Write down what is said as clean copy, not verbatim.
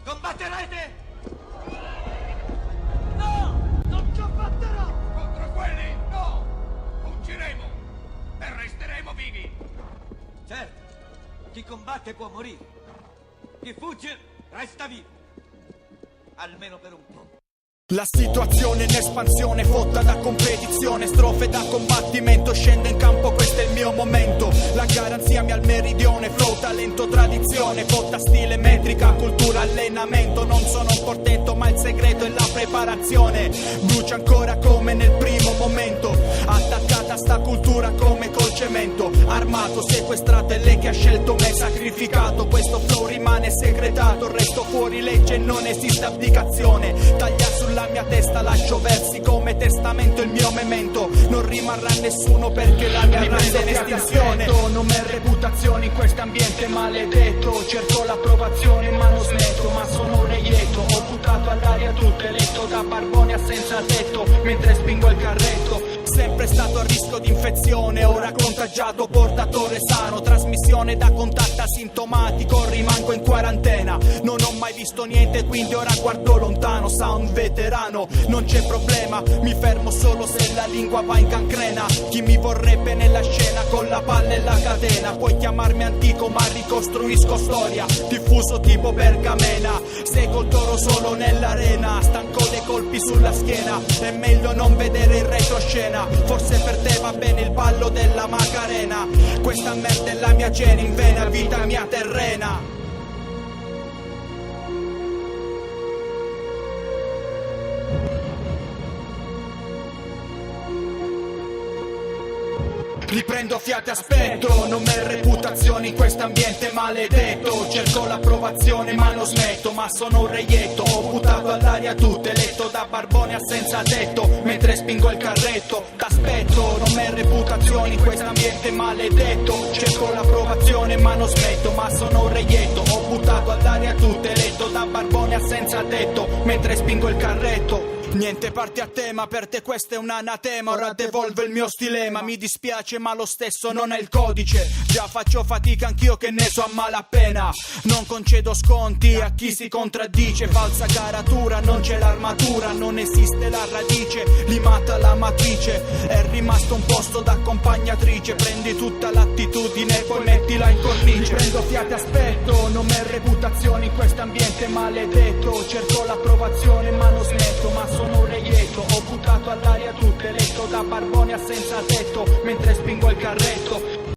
Combatterete? No! Non combatterò! Contro quelli, no! Fuggiremo! E resteremo vivi! Certo, chi combatte può morire. Chi fugge resta vivo. Almeno per un po'. La situazione in espansione, fotta da competizione, strofe da combattimento, scendo in campo, questo è il mio momento. La garanzia mia al meridione, flow, talento, tradizione, fotta, stile, metrica, cultura, allenamento. Non sono un portento ma il segreto è la preparazione. Brucia ancora come nel primo momento, attaccata sta cultura come col cemento. Armato, sequestrato, è lei che ha scelto me, sacrificato. Questo flow rimane segretato, resto fuori legge, non esiste abdicazione. Taglia sulla mia testa, lascio versi come testamento, il mio memento. Non rimarrà nessuno perché la mia razza è in estinzione. Non me reputazione in quest'ambiente maledetto. Cerco l'approvazione ma non smetto, ma sono reieto. Ho buttato all'aria tutto, eletto da barbone a senza tetto, mentre spingo il carretto. Sempre stato a rischio di infezione, ora contagiato, portatore sano. Trasmissione da contatto asintomatico, rimango in quarantena. Non ho mai visto niente quindi ora guardo lontano. Sound veterano, non c'è problema, mi fermo solo se la lingua va in cancrena. Chi mi vorrebbe nella scena con la palla e la catena. Puoi chiamarmi antico ma ricostruisco storia, diffuso tipo pergamena. Seguo il toro solo nell'arena, stanco dei colpi sulla schiena. È meglio non vedere il retroscena, forse per te va bene il ballo della Macarena. Questa merda è la mia cena in vena, vita mia terrena. Riprendo fiato e aspetto, non m'è reputazione in quest'ambiente maledetto. Cerco l'approvazione ma non smetto, ma sono un reietto. Ho buttato all'aria tutto, eletto da barbone a senza tetto, mentre spingo il carretto. T'aspetto, non m'è reputazione in quest'ambiente maledetto. Cerco l'approvazione ma non smetto, ma sono un reietto. Ho buttato all'aria tutto, eletto da barbone a senza tetto, mentre spingo il carretto. Niente parte a tema, per te questo è un anatema. Ora devolvo il mio stilema, mi dispiace ma lo stesso non è il codice. Già faccio fatica anch'io che ne so a malapena. Non concedo sconti a chi si contraddice. Falsa caratura, non c'è l'armatura, non esiste la radice, limata la matrice. È rimasto un posto d'accompagnatrice. Prendi tutta l'attitudine e poi mettila in cornice. Prendo fiato e aspetto, non m'è reputazione in quest'ambiente maledetto. Cerco l'approvazione ma non smetto, ma sono un reietto. Ho buttato all'aria tutto, eletto da barbone a senza tetto, mentre spingo il carretto.